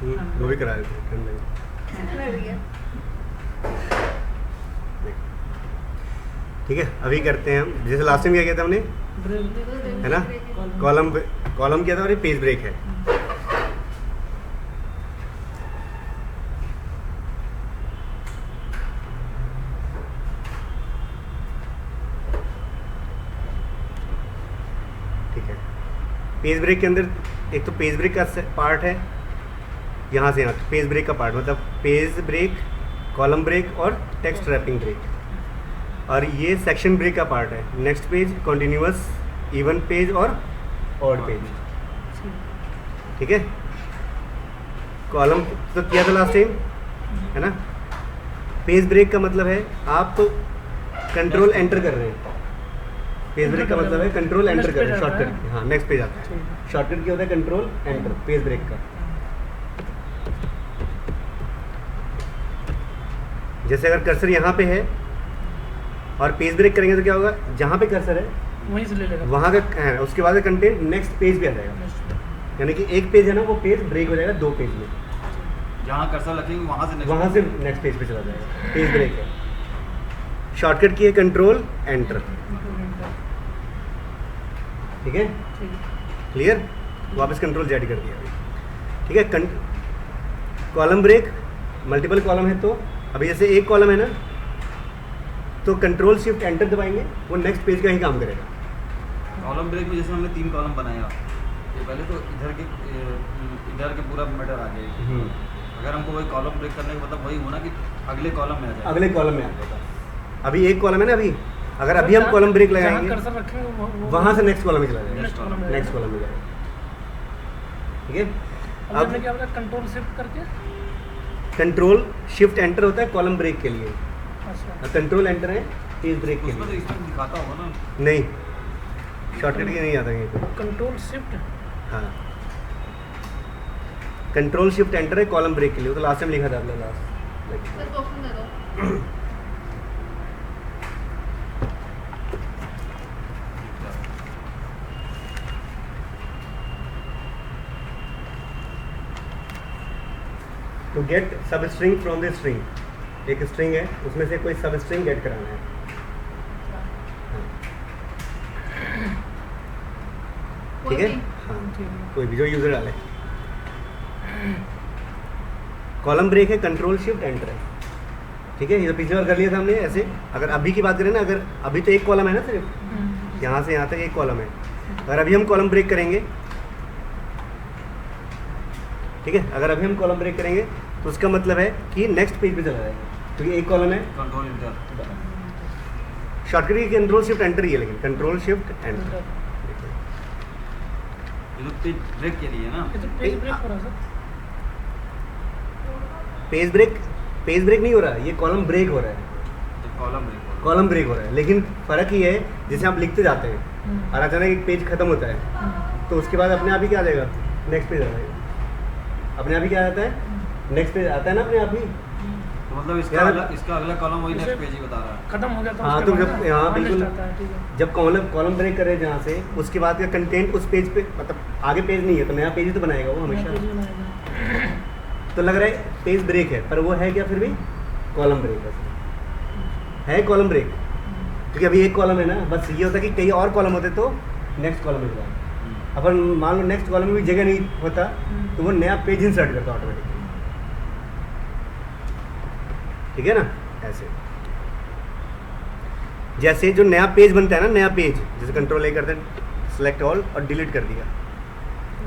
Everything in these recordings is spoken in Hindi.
वो भी करा देते हैं, ठंड लगे। ठीक है, अभी करते हैं हम जैसे लास्ट टाइम क्या किया था हमने, है ना, कॉलम किया था और ये पेज ब्रेक है। ठीक है, पेज ब्रेक के अंदर एक तो पेज ब्रेक का पार्ट है, यहाँ से यहाँ पेज ब्रेक का पार्ट मतलब पेज ब्रेक, कॉलम ब्रेक और टेक्स्ट रैपिंग ब्रेक, और ये सेक्शन ब्रेक का पार्ट है। Next page, continuous, even page और ऑड पेज। ठीक है, कॉलम तो किया था लास्ट टाइम, है ना। पेज ब्रेक का मतलब है आप कंट्रोल एंटर कर रहे हैं। पेज ब्रेक का मतलब है कंट्रोल एंटर कर रहे हैं, शॉर्टकट। हाँ, नेक्स्ट पेज आता है, शॉर्टकट क्या होता है, कंट्रोल एंटर, पेज ब्रेक का। जैसे अगर कर्सर यहाँ पे है और पेज ब्रेक करेंगे तो क्या होगा, जहाँ पे कर्सर है वहीं से ले लेगा, वहाँ का है, उसके बाद कंटेंट नेक्स्ट पेज पे आ जाएगा। यानी कि एक पेज है ना, वो पेज ब्रेक हो जाएगा 2 पेज में, जहाँ कर्सर रखेंगे वहाँ से नेक्स्ट पेज पे चला जाएगा। पेज ब्रेक है, शॉर्टकट की है कंट्रोल एंटर। ठीक है, क्लियर, वापस कंट्रोल जेड कर दिया अभी। ठीक है, कॉलम ब्रेक, मल्टीपल कॉलम है तो अभी जैसे एक कॉलम है ना, तो कंट्रोल शिफ्ट एंटर दबाएंगे, वो नेक्स्ट पेज का ही काम करेगा। कॉलम ब्रेक में जैसे हमने 3 कॉलम बनाया, ये पहले तो इधर के पूरा मैटर आ गया। अगर हमको वही कॉलम ब्रेक करने का मतलब वही होना कि अगले कॉलम में आ जाए, अगले कॉलम में आ जाएगा। अभी एक कॉलम है ना, अगर अभी हम कॉलम ब्रेक लगाएंगे वहाँ से नेक्स्ट कॉलम में चला जाएगा, नेक्स्ट कॉलम में जाएगा। ठीक है, अब क्या होगा, कंट्रोल शिफ्ट करके कंट्रोल शिफ्ट एंटर होता है कॉलम ब्रेक के लिए, अच्छा, कंट्रोल एंटर है पेज ब्रेक के उसमें तो लिए। इसमें दिखाता होगा ना, नहीं, शॉर्टकट के नहीं आता है। कंट्रोल शिफ्ट, हाँ, कंट्रोल शिफ्ट एंटर है कॉलम ब्रेक के लिए, तो लास्ट टाइम लिखा था आपने लास्ट। तो get substring from the string, एक स्ट्रिंग है उसमें से कोई सब स्ट्रिंग गेट कराना है। ठीक है, हाँ, कोई भी जो यूजर डाले। कॉलम ब्रेक है कंट्रोल शिफ्ट एंटर है। ठीक है, ये तो पिछली बार कर लिया था हमने ऐसे। अगर अभी की बात करें ना, अगर अभी तो एक कॉलम है ना, सिर्फ यहाँ से यहाँ तक एक कॉलम है, अगर अभी हम कॉलम ब्रेक करेंगे, ठीक है, अगर अभी हम कॉलम ब्रेक करेंगे तो उसका मतलब है कि नेक्स्ट पेज पे चला जाएगा, क्योंकि एक कॉलम है। कंट्रोल इंटर, शॉर्टकट की कंट्रोल शिफ्ट एंटर ही है, लेकिन कंट्रोल शिफ्ट एंटर। ये तो पेज ब्रेक के लिए ना, ये तो पेज ब्रेक हो रहा है सर, पेज ब्रेक नहीं हो रहा है, ये कॉलम ब्रेक हो रहा है। तो कॉलम ब्रेक होगा। कॉलम ब्रेक हो रहा है, लेकिन फ़र्क ये है, जैसे आप लिखते जाते हैं और अचानक एक पेज खत्म होता है, तो उसके बाद अपने आप ही क्या आ जाएगा, नेक्स्ट पेज आ जाएगा। अपने आप ही क्या आता है, नेक्स्ट पेज आता है ना अपने आप ही। तो मतलब इसका अगला कॉलम वही नेक्स्ट पेज ही बता रहा है। खत्म हो जाता है। हाँ, तो जब यहाँ बिल्कुल ठीक है, जब कॉलम ब्रेक करे जहाँ से, उसके बाद का कंटेंट उस पेज पे, मतलब आगे पेज नहीं है तो नया पेज ही तो बनाएगा वो हमेशा। तो लग रहा है पेज ब्रेक है, पर वो है क्या, फिर भी कॉलम ब्रेक है कॉलम ब्रेक, क्योंकि अभी एक कॉलम है ना। बस ये होता है कि कई और कॉलम होते तो नेक्स्ट कॉलम में जाए, अपन मान लो नेक्स्ट कॉलम में भी जगह नहीं होता तो वो नया पेज इंसर्ट करता ऑटोमेटिकली। ठीक है ना, ऐसे जैसे जो नया पेज बनता है ना, नया पेज जैसे कंट्रोल ए करते हैं, सेलेक्ट ऑल और डिलीट कर दिया।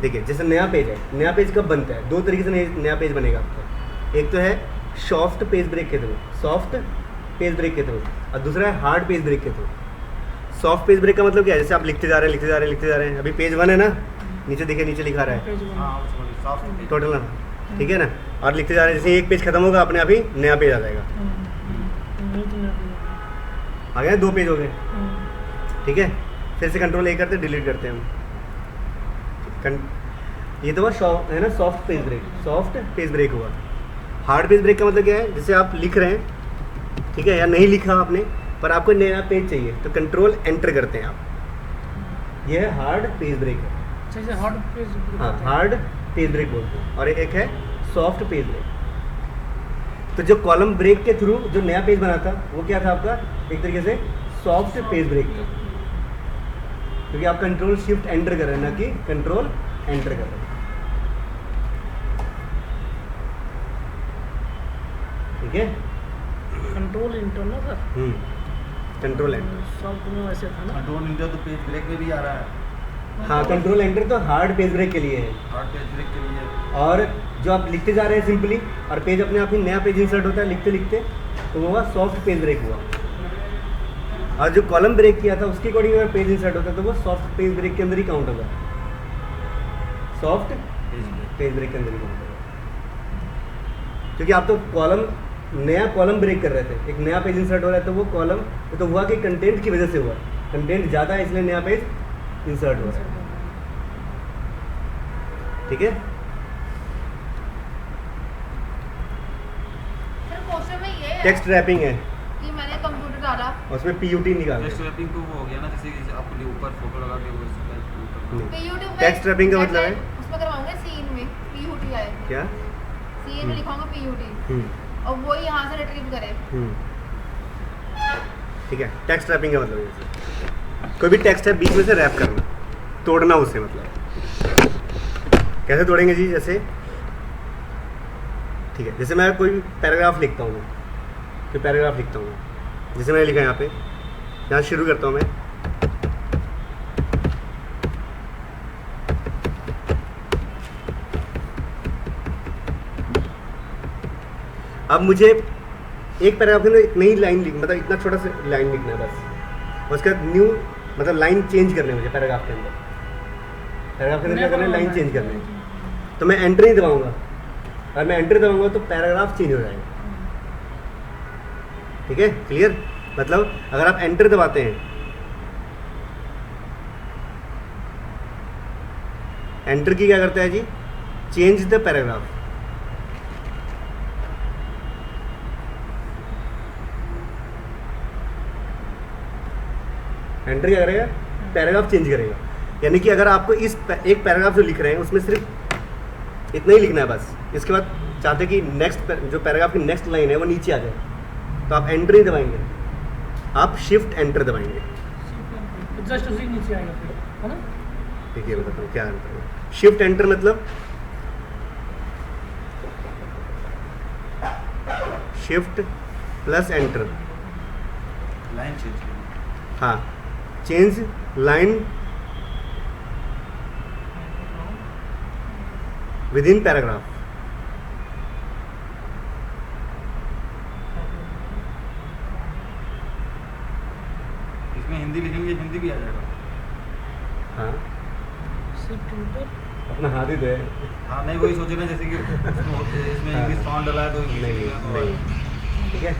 देखिए, जैसे नया पेज है, नया पेज कब बनता है, 2 तरीके से नया पेज बनेगा आपका। एक तो है सॉफ्ट पेज ब्रेक के थ्रू, सॉफ्ट पेज ब्रेक के थ्रू, और दूसरा है हार्ड पेज ब्रेक के थ्रू। सॉफ्ट पेज ब्रेक का मतलब क्या है, जैसे आप लिखते जा रहे हैं, अभी पेज 1 है ना, नीचे देखिए, नीचे लिखा रहा है हाँ, उसको सॉफ्ट टोटल ना, ठीक है ना, और लिखते जा रहे हैं, जैसे एक पेज खत्म होगा अपने आप ही नया पेज आ जाएगा। आ गया, 2 पेज हो गए। ठीक है, फिर से कंट्रोल ए करते डिलीट करते हैं हम। ये तो है ना soft page break, soft page break हुआ। हार्ड पेज ब्रेक का मतलब क्या है, जैसे आप लिख रहे हैं, ठीक है, या नहीं लिखा आपने, पर आपको नया पेज चाहिए तो कंट्रोल एंटर करते हैं आप। ये है हार्ड पेज ब्रेक है। हार्ड पेज, हाँ, हार्ड पेज ब्रेक बोलते हैं। और एक है सॉफ्ट पेज ब्रेक। तो जो कॉलम ब्रेक के थ्रू जो नया पेज बना था वो क्या था आपका, एक तरीके से सॉफ्ट पेज ब्रेक था, क्योंकि आप कंट्रोल शिफ्ट एंटर कर रहे हैं, ना कि कंट्रोल एंटर कर रहे हैं। ठीक है, कंट्रोल इंटर ना सर, कंट्रोल एंटर। सॉफ्ट में वैसे था ना। कंट्रोल इंटर तो पेज ब्रेक में भी आ रहा है। हाँ, कंट्रोल एंटर तो हार्ड पेज ब्रेक के लिए है, हार्ड पेज ब्रेक के लिए। और जो आप लिखते जा रहे हैं सिंपली और पेज अपने आप ही नया पेज इंसर्ट होता है लिखते लिखते, तो वो हुआ सॉफ्ट पेज ब्रेक हुआ। और जो कॉलम ब्रेक किया था उसके अकॉर्डिंग अगर पेज इंसर्ट होता है तो वो सॉफ्ट पेज ब्रेक के अंदर ही काउंट होगा, सॉफ्ट पेज ब्रेक के अंदर ही काउंट होगा। क्योंकि आप तो कॉलम नया कॉलम ब्रेक कर रहे थे, एक नया पेज इंसर्ट हो रहा है, तो वो कॉलम तो हुआ कि कंटेंट की वजह से हुआ, कंटेंट ज़्यादा है इसलिए नया पेज इंसर्ट हो रहा है। ठीक है, सर क्वेश्चन में ये है टेक्स्ट रैपिंग है, कि मैंने कंप्यूटर डाला, और उसमें पीयूटी निकाल टेक्स्ट रैपिंग तो वो हो गया ना, जैसे आपको ऊपर फोटो लगा के वो नहीं। PUT में टेक्स्ट रैपिंग का मतलब है उसमें करवाऊंगा सीन में PUT आए, क्या, सीन में लिखाऊंगा PUT और वो यहाँ से रिट्रीव करे। ठीक है, टेक्स्ट रैपिंग का मतलब है कोई भी टेक्स्ट है बीच में से रैप करना, तोड़ना उसे, मतलब कैसे तोड़ेंगे जी, जैसे ठीक है, जैसे मैं कोई पैराग्राफ लिखता हूँ, कोई पैराग्राफ लिखता हूँ, जैसे मैंने लिखा यहाँ पे, यहाँ शुरू करता हूँ मैं, अब मुझे एक पैराग्राफ के अंदर एक नई लाइन लिख, मतलब इतना छोटा सा लाइन लिखना है बस, उसका न्यू मतलब लाइन चेंज करनी है मुझे पैराग्राफ के अंदर, पैराग्राफ के अंदर क्या करना है, लाइन चेंज करनी है, तो मैं एंटर नहीं दबाऊंगा, और मैं एंटर दबाऊंगा तो पैराग्राफ चेंज हो जाएगा। ठीक है, क्लियर, मतलब अगर आप एंटर दबाते हैं, एंटर की क्या करता है जी, चेंज द पैराग्राफ, एंटर क्या करेगा, पैराग्राफ चेंज करेगा। यानी कि अगर आपको इस एक पैराग्राफ जो लिख रहे हैं उसमें सिर्फ इतना ही लिखना है बस, इसके बाद चाहते कि नेक्स्ट जो पैराग्राफ की नेक्स्ट लाइन है वो नीचे आ जाए, तो आप एंटर नहीं दबाएंगे, आप शिफ्ट एंटर दबाएंगे। जस्ट उसी के नीचे आएगा फिर, है ना। ठीक है, बताता हूँ क्या होता है शिफ्ट एंटर, मतलब shift plus enter, line change करनी। हाँ, change line with in paragraph. इसमें हिंदी लिखेंगे, हिंदी भी आ जाएगा। हाँ, शिफ्ट इंटर अपना हाथ ही तो है। हाँ नहीं, वही सोचे ना, जैसे कि इसमें इंग्लिश साउंड डला है तो इंग्लिश नहीं लिखना तो नहीं, ठीक है,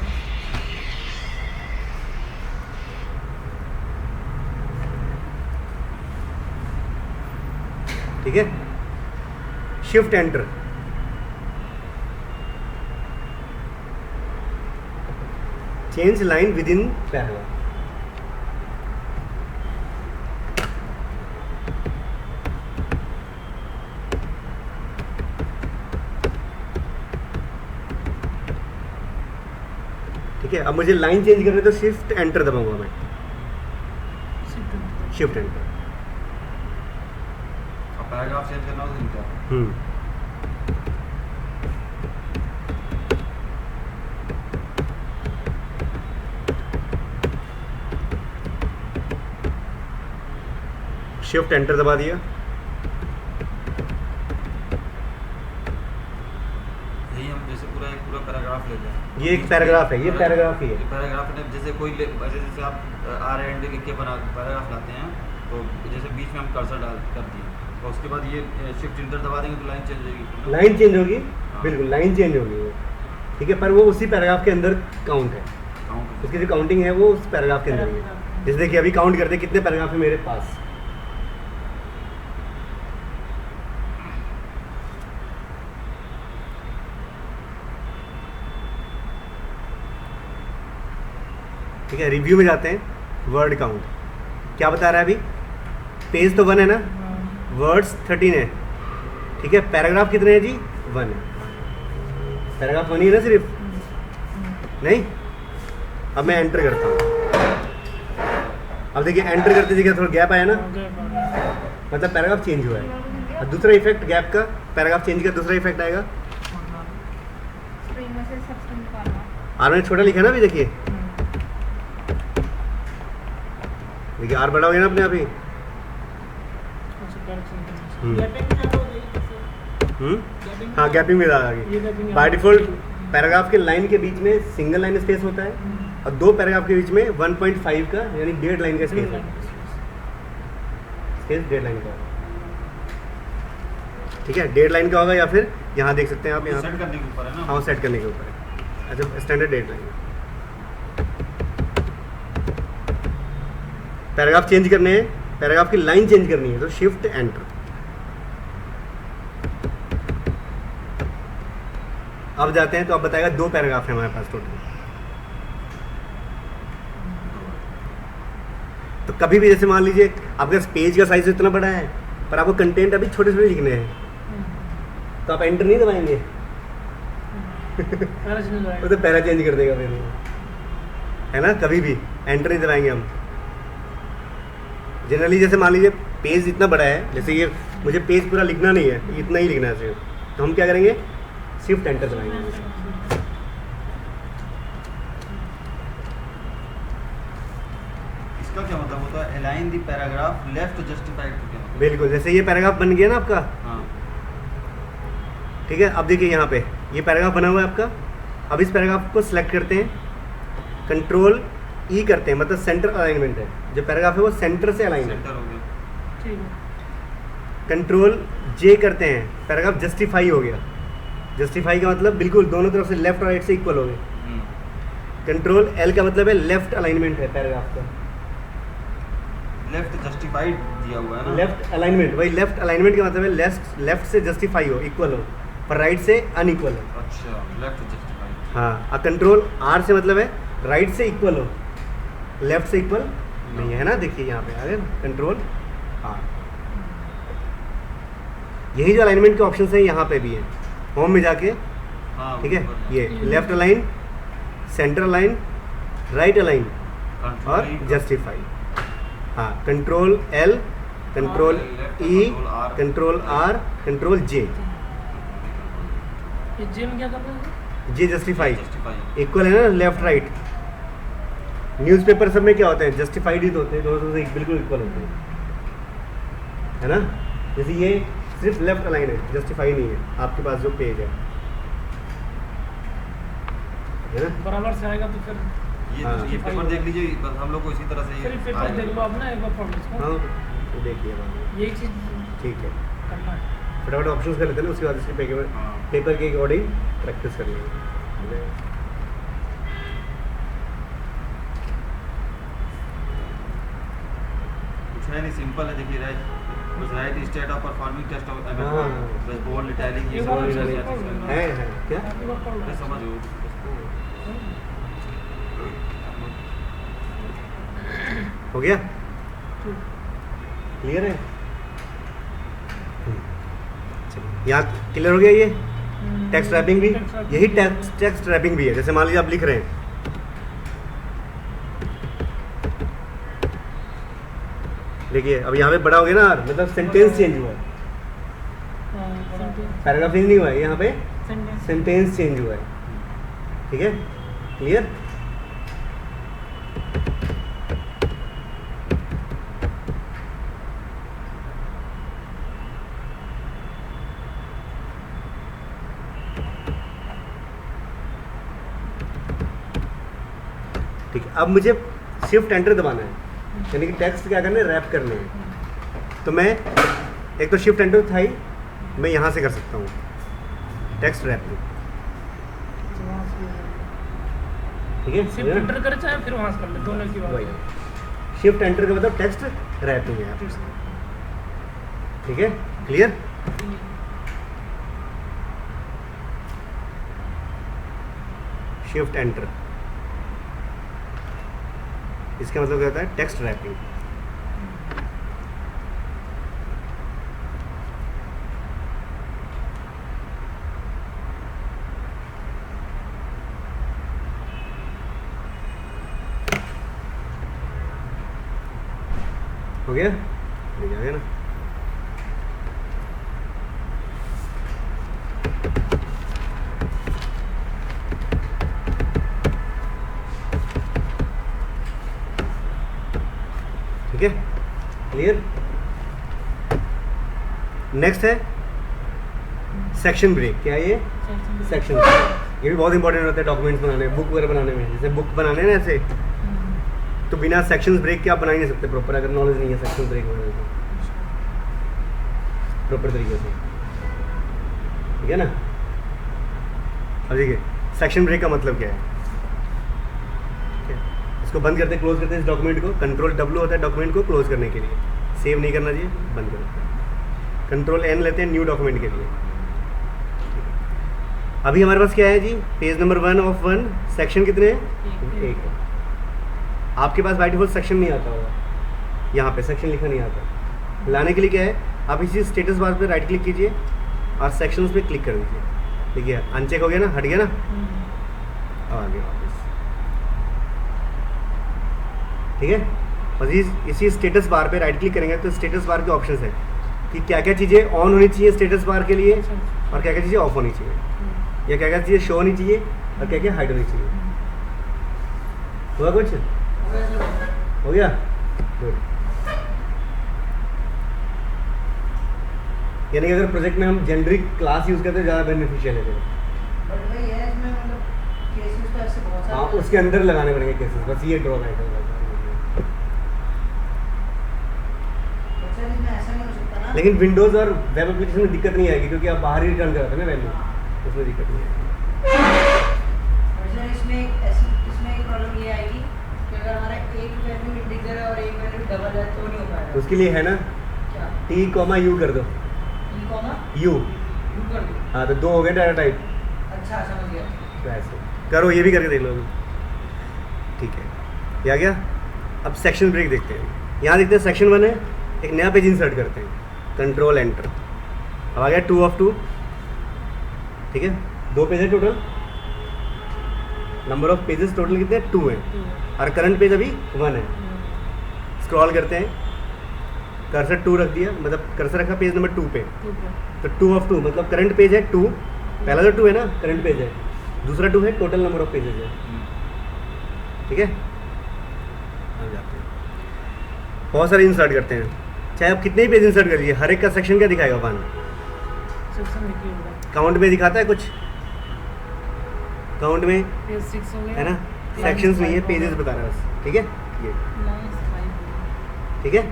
ठीक है, shift enter, change line with in paragraph. ठीक है, अब मुझे लाइन चेंज करनी है तो शिफ्ट एंटर दबाऊंगा मैं, शिफ्ट इंटर शिफ्ट एंटर। अब पैराग्राफ चेंज करना हो तो इंटर। शिफ्ट एंटर दबा दिया, यही हम जैसे पूरा पैराग्राफ लेते हैं। ये एक पैराग्राफ है, ये पैराग्राफ ही है। ये पैराग्राफ ने जैसे जैसे आप आर एंड लिख के बना पैराग्राफ लाते हैं, तो जैसे बीच में हम कर्सर डाल कर दिए, और उसके बाद ये शिफ्ट इंटर दबा देंगे तो लाइन चेंज हो जाएगी। लाइन चेंज होगी, हाँ। बिल्कुल लाइन चेंज होगी वो, ठीक है, पर वो उसी पैराग्राफ के अंदर काउंट है, काउंट उसकी जो काउंटिंग है वो उस पैराग्राफ के अंदर ही है। जैसे देखिए अभी काउंट करते हैं कितने पैराग्राफ है मेरे पास, ठीक है। रिव्यू में जाते हैं, वर्ड काउंट क्या बता रहा है अभी, पेज तो 1 है ना, वर्ड्स 13 है, ठीक है, पैराग्राफ कितने हैं जी 1 है। पैराग्राफ 1 ही है ना सिर्फ, नहीं। अब मैं एंटर करता हूँ, अब देखिए एंटर करते देखिए थोड़ा गैप आया ना, मतलब पैराग्राफ चेंज हुआ है। और दूसरा इफेक्ट गैप का, पैराग्राफ चेंज का दूसरा इफेक्ट आएगा, स्ट्रिंग में से सब स्ट्रिंग निकालना। आर में छोटा लिखा है ना अभी, देखिए देखिए आर बड़ा हो गया ना अपने आप ही। हाँ गैपिंग में आ गई। बाय डिफॉल्ट पैराग्राफ के लाइन के बीच में सिंगल लाइन स्पेस होता है और दो पैराग्राफ के बीच में 1.5 का यानी 1.5 लाइन का स्पेस है, स्पेस 1.5 लाइन का, ठीक है 1.5 लाइन का होगा। या फिर यहाँ देख सकते हैं आप, यहाँ सेट करने के ऊपर है ना। हाँ सेट करने के ऊपर है। अच्छा स्टैंडर्ड 1.5 लाइन। पैराग्राफ चेंज करने हैं, पैराग्राफ की लाइन चेंज करनी है तो शिफ्ट एंटर। अब जाते हैं तो अब बताएगा 2 पैराग्राफ है हमारे पास टोटल। तो कभी भी जैसे मान लीजिए आपके पेज का साइज इतना बड़ा है पर आपको कंटेंट अभी छोटे छोटे लिखने हैं तो आप एंटर नहीं दबाएंगे, वो तो पहला चेंज कर देगा फिर, है ना। कभी भी एंटर नहीं दबाएंगे हम। जनरली जैसे मान लीजिए पेज इतना बड़ा है, जैसे ये मुझे पेज पूरा लिखना नहीं है, इतना ही लिखना है सिर्फ, तो हम क्या करेंगे शिफ्ट एंटर दबाएंगे। इसका क्या मतलब होता है? Align the paragraph left justified to क्या? बिल्कुल, जैसे ये पैराग्राफ बन गया ना आपका, हाँ ठीक है। अब देखिए यहाँ पे ये पैराग्राफ बना हुआ है आपका। अब इस पैराग्राफ को सिलेक्ट करते हैं, कंट्रोल ई करते हैं, मतलब सेंटर अलाइनमेंट है। जो पैराग्राफ है वो सेंटर से अलाइन है। सेंटर हो गया। ठीक है। कंट्रोल जे करते हैं, पैराग्राफ जस्टिफाई हो गया। जस्टिफाई का मतलब बिल्कुल दोनों तरफ से लेफ्ट और राइट से इक्वल हो गए। कंट्रोल एल का मतलब है लेफ्ट अलाइनमेंट है पैराग्राफ का। लेफ्ट जस्टिफाइड दिया हुआ है ना। लेफ्ट अलाइनमेंट, वही लेफ्ट अलाइनमेंट का मतलब है लेफ्ट से जस्टिफाई हो, इक्वल हो, पर राइट से अनइक्वल हो। अच्छा लेफ्ट जस्टिफाइड। हाँ, और कंट्रोल आर से मतलब है राइट से इक्वल हो, लेफ्ट से इक्वल नहीं है ना। देखिए यहाँ पे आ गया कंट्रोल आर। यही जो अलाइनमेंट के ऑप्शन है यहाँ पे भी है, होम में जाके, हाँ ठीक है। ये left align, centre align, right align और जस्टिफाई। हाँ, control L, control E, control R, control J. ये जे में क्या करना है? जे जस्टिफाई, जस्टिफाई इक्वल है ना लेफ्ट राइट। न्यूज़पेपर सब में क्या होते हैं, जस्टिफाइड ही तो होते हैं, दोनों से बिल्कुल इक्वल होते हैं, है ना। जैसे ये सिर्फ लेफ्ट अलाइन है, जस्टिफाई नहीं है आपके पास जो पेज है ना। बराबर से आएगा तो फिर ये हाँ। ये पेपर देख लीजिए, बस हम लोग को इसी तरह से फिर ये पेपर आएगा। देख लो आप ना एक बार पढ़ लो इसको। हाँ तो देखिए बाद में। यही चीज़ ठीक है, करना है। फटाफट ऑप्शंस कर लेते हैं ना, उसके बाद इसके हाँ। पेपर के अकॉर्डिंग प्रैक्टिस कर लेंगे। कुछ है नहीं, सिंपल है। देखिए right state of performing test of हाँ। बस बोल्ड इटैलिक ये एक सब बार चीज़ें चलिए, हैं। है क्या, एक बार पढ़ लो। मैं समझ गया। हो गया, क्लियर है। चलिए यहाँ क्लियर हो गया। ये टेक्स्ट रैपिंग भी, यही टेक्स्ट रैपिंग भी है। जैसे मान लीजिए आप लिख रहे हैं, देखिए अब यहाँ पे बड़ा हो गया ना, मतलब सेंटेंस चेंज हुआ है, पैराग्राफ चेंज नहीं हुआ है, यहाँ पे सेंटेंस चेंज हुआ है। ठीक है, क्लियर। ठीक है, अब मुझे शिफ्ट एंटर दबाना है, यानी कि टेक्स्ट क्या करना है, रैप करने हैं। तो मैं एक तो शिफ्ट एंटर था ही, मैं यहाँ से कर सकता हूँ टेक्स्ट रैपिंग। ठीक है, सिर्फ एंटर करे चाहे फिर वहाँ से कर ले, दोनों की बात वही है। शिफ्ट एंटर का मतलब टेक्स्ट रैपिंग है। ठीक है, क्लियर। शिफ्ट एंटर, इसका मतलब क्या होता है, टेक्स्ट रैपिंग। हो गया, ये आ गया ना। ठीक है, क्लियर। नेक्स्ट है सेक्शन ब्रेक। क्या है ये? Section break. ये भी बहुत इंपॉर्टेंट होता है डॉक्यूमेंट्स बनाने में, बुक वगैरह बनाने में। जैसे बुक बनाने हैं ना ऐसे, तो बिना सेक्शंस ब्रेक के आप बना ही नहीं सकते प्रॉपर, अगर नॉलेज नहीं है सेक्शन ब्रेक बनाने की प्रॉपर तरीके से। ठीक है ना। अब देखिए सेक्शन ब्रेक का मतलब क्या है। ठीक है, इसको बंद करते क्लोज करते हैं इस डॉक्यूमेंट को। कंट्रोल W होता है डॉक्यूमेंट को क्लोज करने के लिए, सेव नहीं करना चाहिए, बंद कर देते हैं। कंट्रोल N लेते हैं न्यू डॉक्यूमेंट के लिए। अभी हमारे पास क्या है जी, पेज नंबर 1 ऑफ 1, सेक्शन कितने हैं? एक है। आपके पास बाय डिफॉल्ट सेक्शन नहीं आता होगा, यहाँ पे सेक्शन लिखा नहीं आता। लाने के लिए क्या है, आप इसी स्टेटस बार पे राइट क्लिक कीजिए और सेक्शंस पे क्लिक कर दीजिए। देखिए अनचेक हो गया ना, हट गया ना, अब आ गया वापस। ठीक है, और इसी स्टेटस बार पे राइट क्लिक करेंगे तो स्टेटस बार के ऑप्शंस है कि क्या क्या चीज़ें ऑन होनी चाहिए स्टेटस बार के लिए और क्या क्या चीज़ें ऑफ होनी चाहिए, या क्या क्या चीज़ें शो होनी चाहिए और क्या क्या हाइड होनी चाहिए। हुआ कुछ? हो गया, गुड। यानी कि अगर प्रोजेक्ट में हम जेनरिक क्लास यूज़ करते हैं ज़्यादा बेनिफिशियल है। बट भाई ये इसमें मतलब केसेस तो ऐसे बहुत सारे हाँ, उसके अंदर लगाने पड़ेंगे केसेस, बस ये ड्रॉबैक है। अच्छा, इसमें ऐसा नहीं हो सकता ना। लेकिन विंडोज़ और वेब एप्लीकेशन में दिक्कत नहीं आएगी क्योंकि आप बाहर ही रिटर्न कराते हैं ना वैल्यू, उसमें दिक्कत नहीं आएगी। मतलब इसमें एक प्रॉब्लम ये आएगी कि अगर हमारा एक वैल्यू इंटीजर है और एक वैल्यू डबल है तो नहीं हो पाएगा। तो उसके लिए है ना, क्या T, U कर दो, ई कॉमा U। यू कर दो। हाँ, तो 2 हो गए डाटा टाइप। अच्छा, समझ गया। तो ऐसे करो, ये भी करके देख लो अभी। ठीक है, ये आ गया। अब सेक्शन ब्रेक देखते हैं। यहाँ देखते हैं सेक्शन 1 है, एक नया पेज इंसर्ट करते हैं, कंट्रोल एंटर। अब आ गया 2 of 2। ठीक है, 2 पेज है total, number of pages total कितने हैं? 2 हैं, और करंट पेज अभी 1 है। स्क्रॉल करते हैं, कर्सर 2 रख दिया, मतलब कर्सर रखा पेज नंबर 2 पे, तो 2 of 2 मतलब करंट पेज है 2। पहला तो 2 है ना, करंट पेज है, दूसरा 2 है, टोटल नंबर ऑफ पेजेस है। ठीक है, अब जाते हैं, बहुत सारे इंसर्ट करते हैं, चाहे आप कितने ही पेज इंसर्ट कर लीजिए, हर एक का सेक्शन क्या दिखाएगा? 1 सेक्शन लिखिए होगा, काउंट में दिखाता है कुछ, काउंट में पेज 6 हो गया है ना, सेक्शंस नहीं है, पेजेस बता रहा है बस। ठीक है, ये लाइन्स 5 ठीक है,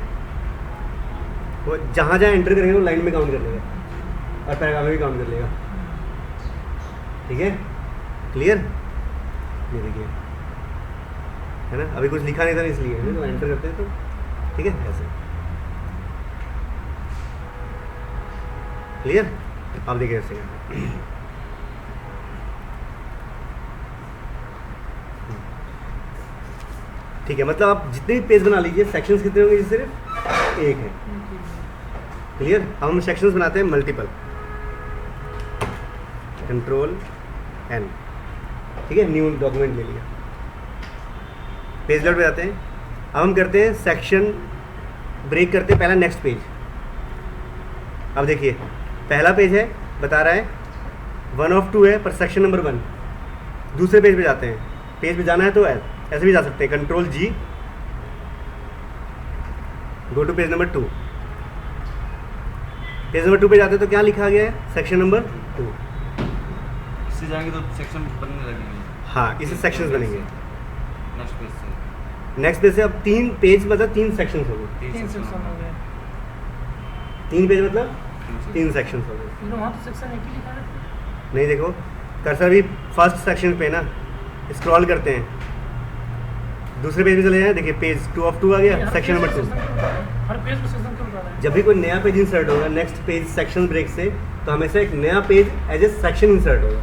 वो जहाँ जहाँ एंटर करेंगे वो लाइन में काउंट कर लेगा और पैराग्राफ में भी काउंट कर लेगा। ठीक है, क्लियर? ये देखिए, है ना, अभी कुछ लिखा नहीं था इसलिए है ना, तो एंटर करते हैं तो ठीक है, ऐसे क्लियर। अब देखिए ऐसे ठीक है, मतलब आप जितने भी पेज बना लीजिए, सेक्शंस कितने होंगे? सिर्फ एक है। क्लियर। अब हम सेक्शंस बनाते हैं मल्टीपल, कंट्रोल N। ठीक है, न्यू डॉक्यूमेंट ले लिया, पेज लोड पे जाते हैं। अब हम करते हैं सेक्शन ब्रेक, करते हैं पहला नेक्स्ट पेज। अब देखिए पहला पेज है, बता रहा है 1 of 2 है, पर सेक्शन नंबर 1। दूसरे पेज पे जाते हैं, पेज पे जाना है तो ऐसे भी जा सकते हैं, control G, go to page number 2। Page number 2 पे जाते हैं तो क्या लिखा गया है? Section number 2। इससे जाएंगे तो सेक्शन बनने लगेंगे। हाँ, इससे सेक्शंस बनेंगे। नेक्स्ट पेज से नेक्स्ट पेज से अब 3 पेज मतलब 3 सेक्शंस हो गए। 3 सेक्शन हो गया। 3 पेज मतलब 3 सेक्शंस हो गए। लेकिन वहाँ तो सेक्शन एक ही लिखा है। नहीं, देखो कर्सर भी फर्स्ट सेक्शन पे ना, स्क्रॉल करते हैं, दूसरे पेज पे चले जाएं, देखिए पेज 2 of 2 आ गया, सेक्शन नंबर 2। हर पेज में सेक्शन क्यों बता रहा है? जब भी कोई नया पेज इंसर्ट होगा नेक्स्ट पेज सेक्शन ब्रेक से, तो हमेशा एक नया page as a section insert होगा।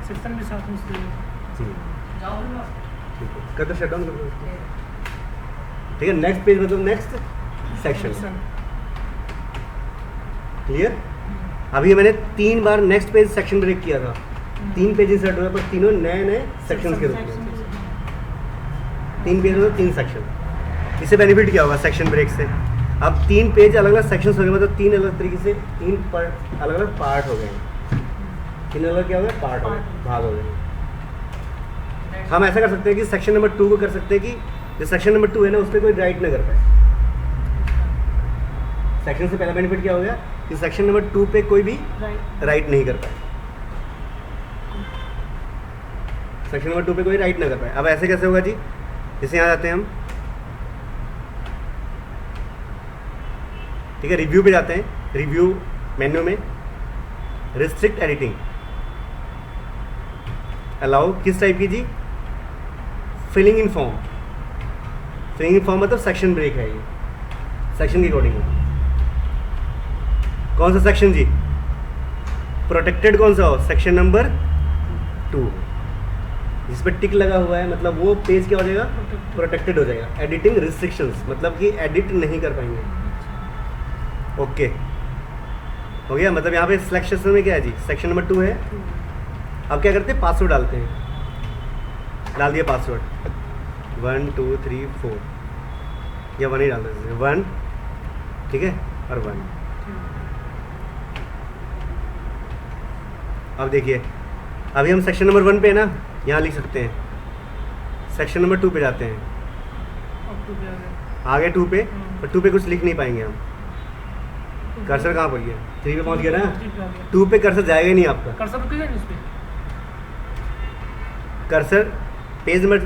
सेक्शन भी साथ में इसलिए। जाओ ना। ठीक है, कर दो, शट डाउन कर दो उसको। ठीक है, नेक्स्ट पेज मतलब नेक्स्ट सेक्शन। क्लियर। अभी मैंने 3 बार नेक्स्ट पेज सेक्शन ब्रेक किया था, 3 पेज इंसर्ट हुए, पर तीनों नए नए सेक्शंस के रूप में। 3 पेज में 3 सेक्शन। इससे बेनिफिट क्या होगा सेक्शन ब्रेक से? अब 3 पेज अलग अलग सेक्शंस हो गए, मतलब 3 अलग तरीके से 3 अलग अलग पार्ट हो गए, 3 अलग क्या हो गए? पार्ट हो गए, भाग हो गए। हम ऐसा कर सकते हैं कि सेक्शन नंबर 2 को कर सकते हैं कि जो सेक्शन नंबर 2 है ना उस पर कोई राइट ना कर पाए। सेक्शन से पहला बेनिफिट क्या हो गया कि सेक्शन नंबर 2 पे कोई भी राइट राइट नहीं कर पाए, सेक्शन नंबर 2 पे कोई राइट ना कर पाए। अब ऐसे कैसे होगा जी? जैसे यहाँ जाते हैं हम, ठीक है, रिव्यू पे जाते हैं, रिव्यू मेन्यू में रिस्ट्रिक्ट एडिटिंग अलाउ किस टाइप की जी? Filling in form. Filling in form मतलब सेक्शन ब्रेक है, ये सेक्शन के अकॉर्डिंग है। कौन सा सेक्शन जी? प्रोटेक्टेड कौन सा हो? सेक्शन नंबर 2, जिस पर टिक लगा हुआ है, मतलब वो पेज क्या हो जाएगा? प्रोटेक्टेड हो जाएगा। एडिटिंग रिस्ट्रिक्शंस मतलब कि एडिट नहीं कर पाएंगे। ओके हो गया, मतलब यहाँ पे सिलेक्ट सेक्शन में क्या है जी? सेक्शन नंबर 2 है। अब क्या करते हैं? पासवर्ड डालते हैं, डाल दिया पासवर्ड 1 2 3 4 या 1 ही डाल देते हैं, 1 ठीक है और 1। अब देखिए अभी हम सेक्शन नंबर 1 पे है ना, यहाँ लिख सकते हैं। सेक्शन नंबर 2 पे जाते हैं, अब तो क्या है? आगे 2 पे, पर 2 पे कुछ लिख नहीं पाएंगे हम। कर्सर कहाँ पर गया? 3 पे पहुँच गया ना, 2 पे कर्सर जाएगा ही नहीं आपका। कर्सर रुकेगा नहीं उस पे? कर्सर पेज नंबर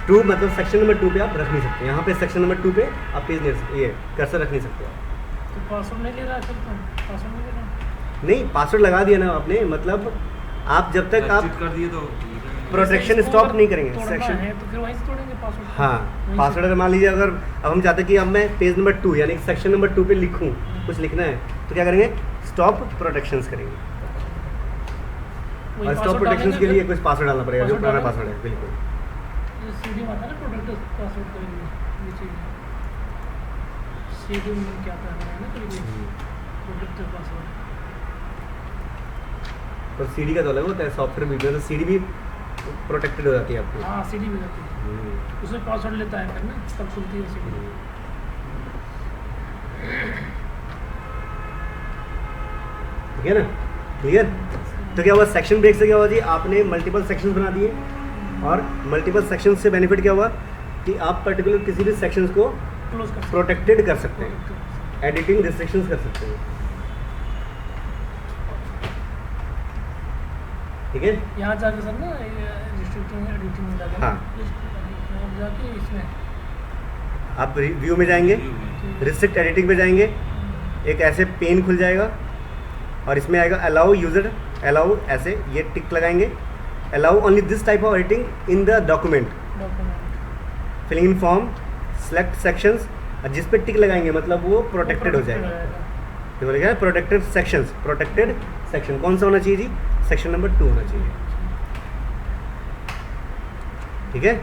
2 मतलब सेक्शन नंबर 2 पे आप रख नहीं सकते। यहाँ पे सेक्शन नंबर 2 पे आप पेज नहीं रख सकते, ये कर्सर रख नहीं सकते आप। तो पासवर्ड नहीं ले रहा है, चल तो पासवर्ड नहीं ले रहा। नहीं, पासवर्ड लगा दिया ना आपने, मतलब आप जब तक आप चेक कर दिए तो प्रोटेक्शन इसको स्टॉप अगर नहीं करेंगे तोड़ना सेक्शन। है तो फिर वहीं से तोड़ेंगे पासवर्ड। हाँ, वहीं पासवर्ड से। अगर मान लीजिए अगर अब हम चाहते हैं कि अब मैं पेज नंबर 2 यानी सेक्शन नंबर 2 पे लिखूँ, कुछ लिखना है, तो क्या करेंगे? स्टॉप प्रोटेक्शंस करेंगे। वही और स्टॉप password प्रोटेक्शंस डालेंगे के लिए फिर। कुछ पासवर्ड डालना पड़ेगा, जो Password पुराना डालेंगे। पासवर्ड है। बिल्कुल सीडी में आता है ना प्रोडक्ट पासवर्ड करेंगे, ये चीज़ सीडी में क्या आता है ना करेंगे प्रोडक्ट पासवर्ड। पर सीडी का तो अलग होता है, सॉफ्टवेयर भी तो सीडी भी प्रोटेक्टेड हो जाती है आपकी। हाँ सीडी में जाती है, उसमें पासवर्ड लेता है फिर ना, तब खुलती है सीडी। ठीक है ना, क्लियर? तो क्या हुआ सेक्शन ब्रेक से? क्या हुआ जी? आपने मल्टीपल सेक्शंस बना दिए, और मल्टीपल सेक्शंस से बेनिफिट क्या हुआ कि आप पर्टिकुलर किसी भी सेक्शंस को क्लोज कर प्रोटेक्टेड कर सकते हैं, एडिटिंग रिस्ट्रिक्शंस कर सकते हैं। ठीक है, यहाँ जाके सर ना रिस्ट्रिक्टिंग एडिटिंग में जाके हाँ। यहाँ जाके इसमें आप व्यू में जाएंगे, रिस्ट्रिक्ट एडिटिंग पे जाएंगे, एक ऐसे पेन खुल जाएगा और इसमें आएगा अलाउ यूजर, अलाउ ऐसे ये टिक लगाएंगे, allow only this type of editing in the document, document filling in form, select sections, जिस पे टिक लगाएंगे मतलब वो प्रोटेक्टेड हो जाएगा। तो बोलेगा प्रोटेक्टेड सेक्शंस, प्रोटेक्टेड सेक्शन कौन सा होना चाहिए जी? सेक्शन नंबर 2 होना चाहिए। ठीक है,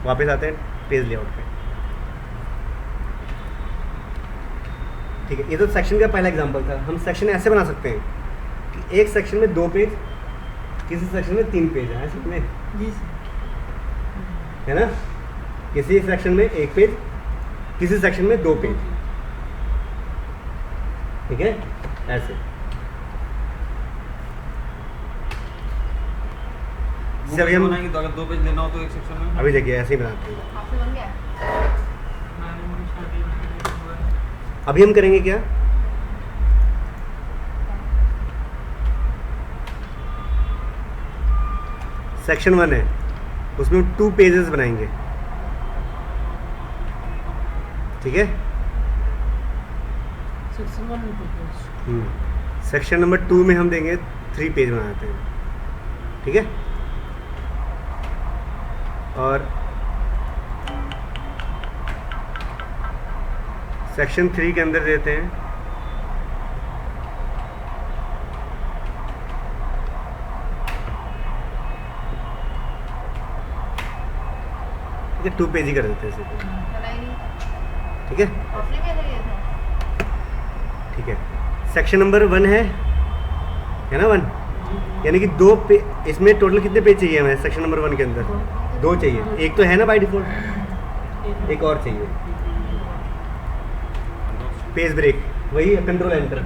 वापस आते हैं पेज लेआउट पे। ठीक है, ये तो सेक्शन का पहला एग्जांपल था। हम सेक्शन ऐसे बना सकते हैं कि एक सेक्शन में 2 पेज, किसी सेक्शन में 3 पेज है, ऐसे में जी सर। है ना, किसी सेक्शन में 1 पेज, किसी सेक्शन में 2 पेज। ठीक है, ऐसे वो अभी हम बनाएंगे तो अगर 2 पेज लेना हो तो एक सेक्शन में अभी देखिए ऐसे ही बनाते हैं। आपसे बन गया? अभी हम करेंगे क्या, सेक्शन 1 है उसमें 2 पेजेस बनाएंगे। ठीक है, सेक्शन 1 में पेज। सेक्शन नंबर 2 में हम देंगे 3 पेज बनाते हैं। ठीक है, और सेक्शन 3 के अंदर देते हैं ठीक है, 2 पेज ही कर देते हैं इसे। चला ही नहीं। ठीक है, ऑफली में ये था। ठीक है, सेक्शन नंबर 1 है ना 1, यानी कि 2 पेज, इसमें टोटल कितने पेज चाहिए हमें सेक्शन नंबर 1 के अंदर? 2 चाहिए, एक तो है ना बाय डिफॉल्ट, एक और चाहिए। पेज ब्रेक, वही कंट्रोल एंटर।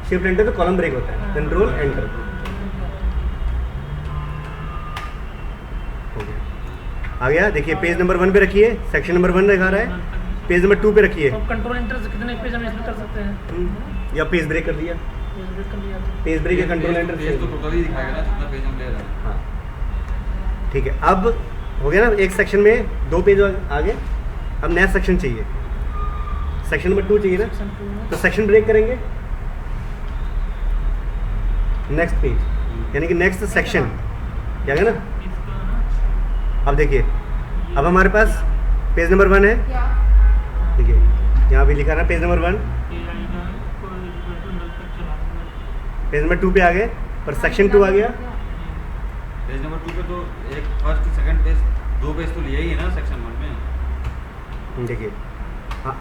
शिफ्ट एंटर तो कॉलम ब्रेक होता है, कंट्रोल एंटर। हो गया, आ गया। देखिए पेज नंबर 1 पे रखिए, सेक्शन नंबर 1 दिखा रहा है। पेज नंबर 2 पे रखिए, तो कंट्रोल एंटर से कितने पेज हम इसमें कर सकते हैं? या पेज ब्रेक कर दिया, पेज ब्रेक कर लिया तो पेज ब्रेक या कंट्रोल एंटर पेज तो टोटली दिखाएगा ना जितना पेज हम ले रहे हैं। हाँ ठीक है। अब हो गया ना, एक सेक्शन में 2 पेज आगे। अब नया सेक्शन चाहिए, सेक्शन नंबर 2 चाहिए ना, सेक्शन 2 में तो सेक्शन ब्रेक करेंगे, नेक्स्ट पेज, यानी कि नेक्स्ट सेक्शन, क्या है ना। इसका ना अब देखिए, अब हमारे पास पेज नंबर 1 है, क्या देखिए यहाँ भी लिखा ना पेज नंबर 1। ये आएगा को इक्वल टू नल तक चला दूंगा। पेज नंबर 2 पे आ गए, पर सेक्शन 2 आ गया। पेज नंबर 2 पे तो एक फर्स्ट सेकंड पेज 2 पेज तो लिया ही है ना सेक्शन 1 में। देखिए हाँ,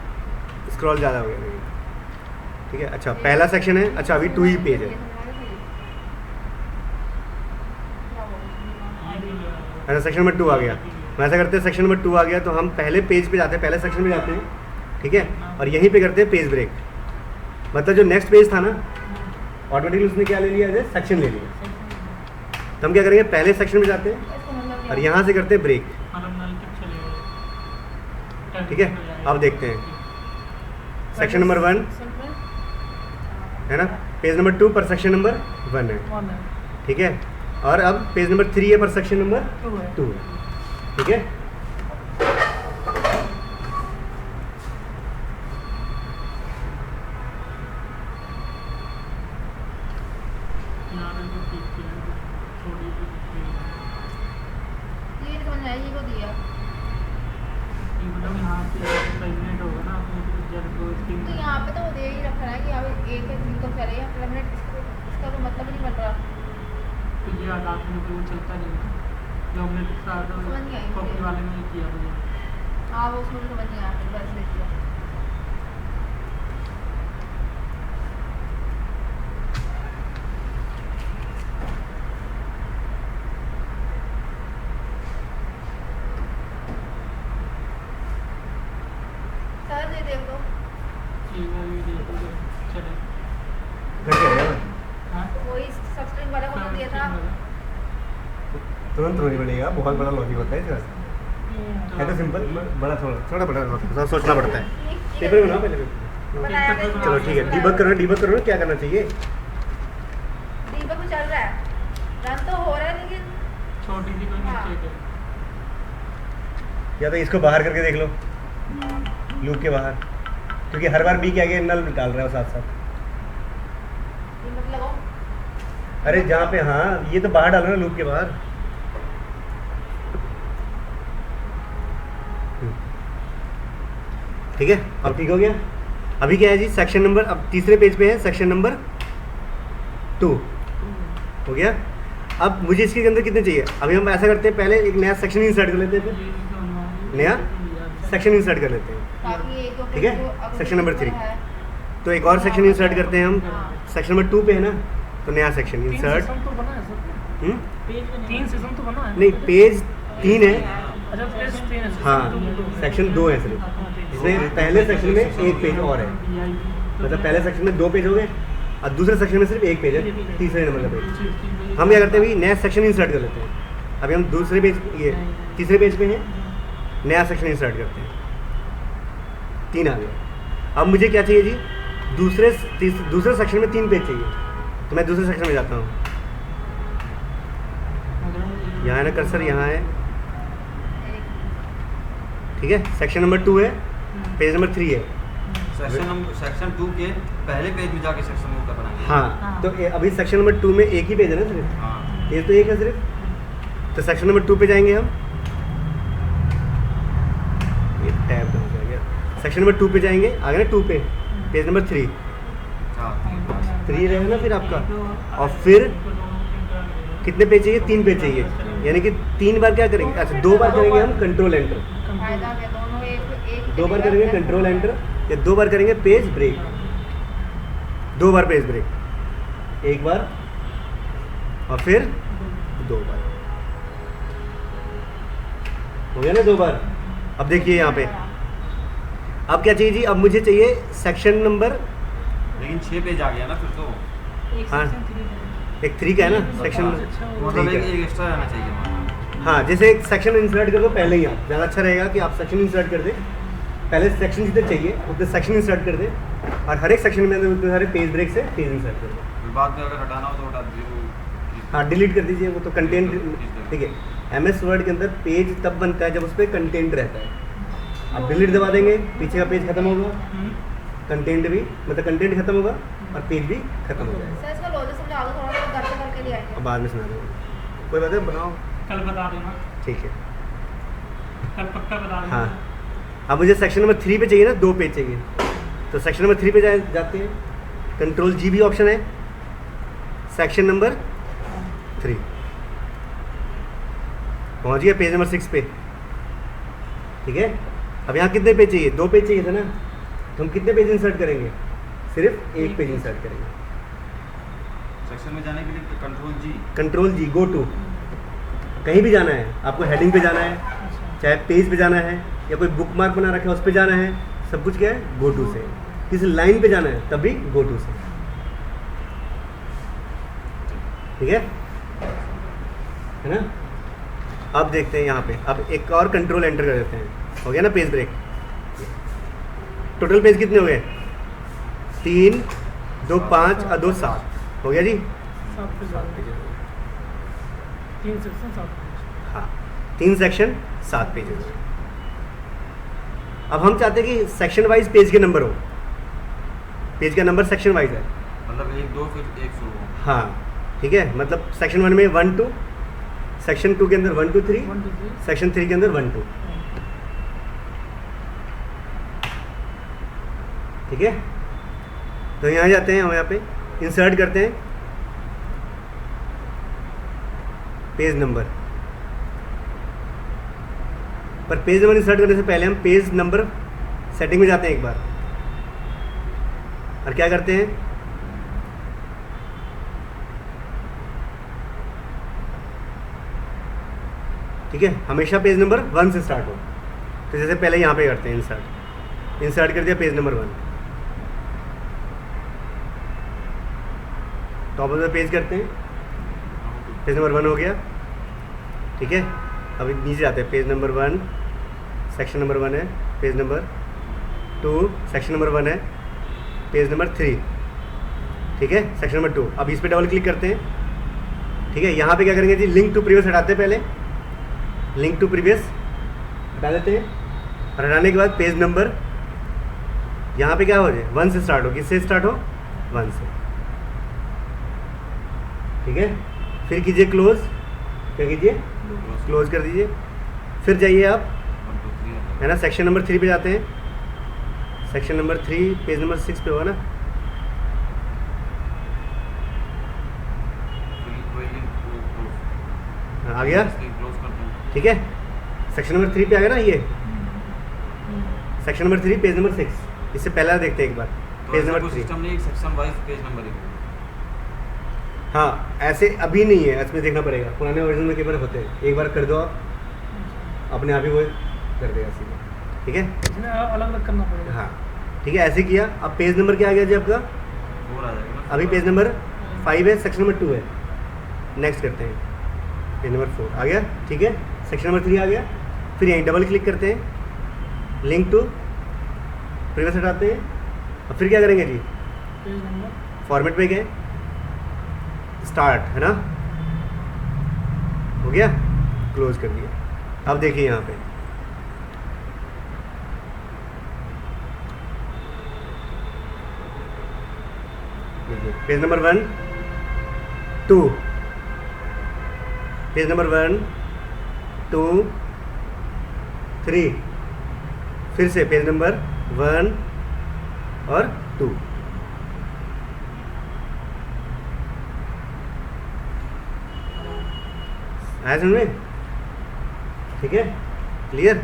स्क्रॉल ज़्यादा हो गया, देखिए ठीक है। अच्छा पहला सेक्शन है, अच्छा अभी 2 ही पेज है। अच्छा सेक्शन नंबर 2 आ गया, हम ऐसा करते हैं, सेक्शन नंबर 2 आ गया तो हम पहले पेज पे जाते हैं, पहले सेक्शन में जाते हैं, ठीक है। और यहीं पे करते हैं पेज ब्रेक, मतलब जो नेक्स्ट पेज था ना, ऑटोमेटिकली उसने क्या ले लिया है, सेक्शन ले लिया। तो हम क्या करेंगे, पहले सेक्शन में जाते हैं और यहाँ से करते हैं ब्रेक, मतलब नल तक चलेगा। ठीक है। अब देखते हैं सेक्शन नंबर 1 है ना, पेज नंबर 2 पर सेक्शन नंबर 1 है, 1 है, ठीक है। और अब पेज नंबर 3 है पर सेक्शन नंबर 2 है। 2 है, ठीक है। यहाँ पे जो चीज़ थी ना, छोटी सी थी, ये नहीं समझ में आया, ये को दिया ये मतलब यहाँ से प्रेगनेंट होगा ना अपने तो जब दो स्कीम तो यहाँ पे तो वो दे ही रखा है कि यहाँ पे एक एक इनकम चले या परमानेंट, इसका तो मतलब ही नहीं बन रहा। तो ये आधार में तो वो चलता नहीं है जो हमने साथ समझ नहीं आई कॉपी मुझे। वाले में किया मुझे। हाँ वो उसमें तो समझ नहीं आया, बस देख लिया। सर दे देख दो। ये वाली देखो तो चले। घर के आया ना? हाँ वही सबस्क्रिप्ट वाला को तो दिया था। तुरंत रोनी पड़ेगा, बहुत बड़ा लॉजिक होता है इसका। है तो सिंपल, बड़ा थोड़ा बड़ा थोड़ा सोचना पड़ता है। पेपर बनाओ पहले पेपर। बनाया मैंने। चलो ठीक है, डीबग करो ना, क्या करना चाहिए। दीपक भी चल रहा है, रन तो हो रहा है लेकिन छोटी सी कोई हाँ। मिस्टेक है। या तो इसको बाहर करके देख लो, लूप के बाहर, क्योंकि हर बार बी के आगे नल डाल रहा है वो साथ साथ। दीपक लगाओ। अरे जहाँ पे, हाँ ये तो बाहर डालो ना, लूप के बाहर। ठीक है, अब ठीक हो गया। अभी क्या है जी, सेक्शन नंबर, अब तीसरे पेज पे है सेक्शन नंबर 2 हो गया। अब मुझे इसके अंदर कितने चाहिए, अभी हम ऐसा करते हैं, पहले एक नया सेक्शन इंसर्ट कर लेते हैं, फिर नया सेक्शन इंसर्ट कर लेते हैं, ताकि एक दो ठीक है? पेज को अगर सेक्शन नंबर ऊपर 3। है। तो एक और सेक्शन इंसर्ट करते हैं हम, हाँ। सेक्शन नंबर 2 पे है ना, तो नया सेक्शन इंसर्ट। तो बना है सर। हम्म? तीन सेशन तो बना है। नहीं, पेज 3 है, अच्छा पेज 3 है। हाँ सेक्शन 2 है सिर्फ, इसमें पहले सेक्शन में एक पेज और है, मतलब पहले सेक्शन में 2 पेज हो गए और दूसरे सेक्शन में सिर्फ एक पेज है, तीसरे नंबर का पेज। हम क्या करते हैं अभी, नया सेक्शन इंसर्ट कर लेते हैं। अभी हम दूसरे पेज, ये तीसरे पेज पे हैं, नया सेक्शन इंसर्ट करते हैं, 3 आ गया। अब मुझे क्या चाहिए जी, दूसरे सेक्शन में 3 पेज चाहिए, तो मैं दूसरे सेक्शन में जाता हूँ। यहाँ है ना कर्सर, यहाँ है, ठीक है। सेक्शन नंबर 2 है, पेज नंबर 3 है। सेक्शन 2 के पहले पेज में जाके सेक्शन नंबर का बनाएंगे। हाँ तो अभी सेक्शन नंबर 2 में एक ही पेज है ना सिर्फ, हाँ पेज तो एक है सिर्फ। तो सेक्शन नंबर 2 पे जाएंगे हम, ये टैब हो जाएगा। सेक्शन नंबर 2 पे जाएंगे, आ गया ना 2 पे, पेज नंबर 3 हाँ 3 रहेगा ना फिर आपका। और फिर कितने पेज चाहिए, 3 पेज चाहिए, यानी कि 3 बार क्या करेंगे, अच्छा 2 बार करेंगे हम कंट्रोल एंटर, फायदा है दोनों, एक 2 बार करेंगे कंट्रोल एंटर, या 2 बार करेंगे पेज ब्रेक, 2 बार पेज ब्रेक, 1 बार और फिर 2 बार, हो गया ना 2 बार। अब देखिए यहाँ पे, अब क्या चाहिए जी, अब मुझे चाहिए सेक्शन नंबर, लेकिन 6 पेज आ गया ना फिर तो, एक हाँ। सेक्शन 3 है। एक 3 का है ना सेक्शन। मतलब ठीक एक है। एक्स्ट्रा रहना चाहिए हमारा। हाँ, जैसे एक सेक्शन इंसर्ट कर दो पहले ही, आप ज़्यादा अच्छा रहेगा कि आप सेक्शन इंसर्ट कर दें। पहले सेक्शन जितने चाहिए उतने सेक्शन इंसर्ट कर दें, और हर एक सेक्शन में उतने सारे पेज ब्रेक से पेज इंसर्ट कर दें। फिर बाद में अगर हटाना हो तो हटा दीजिए वो। हाँ, डिलीट कर दीजिए वो तो कंटेंट। ठीक है, MS वर्ड के अंदर पेज तब बनता है जब उस पर कंटेंट रहता है। आप डिलीट दबा देंगे, पीछे का पेज खत्म होगा, कंटेंट भी, मतलब कंटेंट खत्म होगा और पेज भी खत्म हो जाएगा। सर इसका लॉजिक समझा दो थोड़ा सा, घर पे करके ले आएंगे। अब बाद में सुना दूँगा, कोई बात है, बनाओ। कल बता देना, ठीक है। कल पक्का बता देना। हाँ, अब मुझे सेक्शन नंबर 3 पे चाहिए ना, 2 पेज चाहिए, तो सेक्शन नंबर 3 पे जाते हैं, कंट्रोल G भी ऑप्शन है, सेक्शन नंबर 3 पहुंच गया पेज नंबर 6 पे। ठीक है, अब यहाँ कितने पेज चाहिए, 2 पेज चाहिए था ना, तो हम कितने पेज इंसर्ट करेंगे, सिर्फ एक पेज इंसर्ट करेंगे। सेक्शन में जाने के लिए कंट्रोल G, गो टू, कहीं भी जाना है आपको, हेडिंग पे जाना है, अच्छा। चाहे पेज पे जाना है या कोई बुक मार्क बना रखा है उस पे जाना है, सब कुछ क्या है, गो टू से। किसी लाइन पे जाना है तब भी गो टू से। ठीक है ना। अब देखते हैं यहाँ पे, अब एक और कंट्रोल एंटर कर देते हैं, हो गया ना पेज ब्रेक। टोटल पेज कितने हो गए, 3, 2, 5 और 2, 7 हो गया जी। 7 पेज आ गए। 3 सेक्शन 7 पेज। हाँ, 3 सेक्शन 7 पेजेस। अब हम चाहते हैं कि सेक्शन वाइज पेज के नंबर हो, पेज का नंबर सेक्शन वाइज है। मतलब 1, 2 फिर 1 शुरू हो। हाँ, ठीक है, मतलब सेक्शन 1 में 1, 2, सेक्शन 2 के अंदर 1, 2, 3, 1 2 3। सेक्शन 3 के अंदर 1, 2। ठीक है, तो यहाँ जाते हैं, हम यहाँ पे इंसर्ट करते हैं पेज नंबर, पर पेज नंबर इंसर्ट करने से पहले हम पेज नंबर सेटिंग में जाते हैं एक बार, और क्या करते हैं, ठीक है, हमेशा पेज नंबर 1 से स्टार्ट हो। तो जैसे पहले यहाँ पे करते हैं इंसर्ट कर दिया page number 1, top of the page करते हैं, पेज नंबर 1 हो गया। ठीक है, अभी नीचे जाते हैं, पेज नंबर 1 सेक्शन नंबर 1 है, पेज नंबर 2 सेक्शन नंबर 1 है, पेज नंबर 3, ठीक है, सेक्शन नंबर 2। अब इस पे डबल क्लिक करते हैं। ठीक है, यहाँ पे क्या करेंगे जी, लिंक टू प्रीवियस हटाते हैं, पहले लिंक टू प्रीवियस हटा देते हैं, और हटाने के बाद पेज नंबर यहाँ पे क्या हो जाए, 1 से स्टार्ट हो, किससे स्टार्ट हो, 1 से। ठीक है, फिर कीजिए क्लोज, क्या कीजिए, क्लोज कर दीजिए। फिर जाइए आप, 1, 2, 3 है ना, सेक्शन नंबर 3 पे जाते हैं, सेक्शन नंबर 3 पेज नंबर 6 पे होगा ना, हाँ, आ गया। क्लोज करते हैं। ठीक है, सेक्शन नंबर 3 पे आ गया ना, ये सेक्शन नंबर 3 पेज नंबर 6, इससे पहला देखते हैं एक बार, तो पेज ऐसा नंबर कोई 3। सिस्टम नहीं, सेक्शन वाइज पेज नंबर है। हाँ, ऐसे अभी नहीं है, इसमें देखना पड़ेगा, पुराने वर्जन में कई बार होते हैं, एक बार कर दो आप, अपने आप ही वो कर देगा सीधा। ठीक है, इसमें अलग अलग करना पड़ेगा। हाँ, ठीक है, ऐसे किया। अब पेज नंबर क्या आ गया जी आपका, 4 आ जाएगा ना। अभी पेज नंबर 5 है, सेक्शन नंबर 2 है, नेक्स्ट करते हैं, पेज नंबर 4 आ गया। ठीक है, सेक्शन नंबर 3 आ गया। फिर यहीं डबल क्लिक करते हैं, लिंक टू प्रीवियस हटाते हैं, और फिर क्या करेंगे जी, पेज नंबर फॉर्मेट पे गए, स्टार्ट, है ना, हो गया, क्लोज कर दिया। अब देखिए यहाँ पे पेज नंबर 1, 2, पेज नंबर 1, 2, 3, फिर से पेज नंबर 1 और 2। आया समझ में, ठीक है, क्लियर।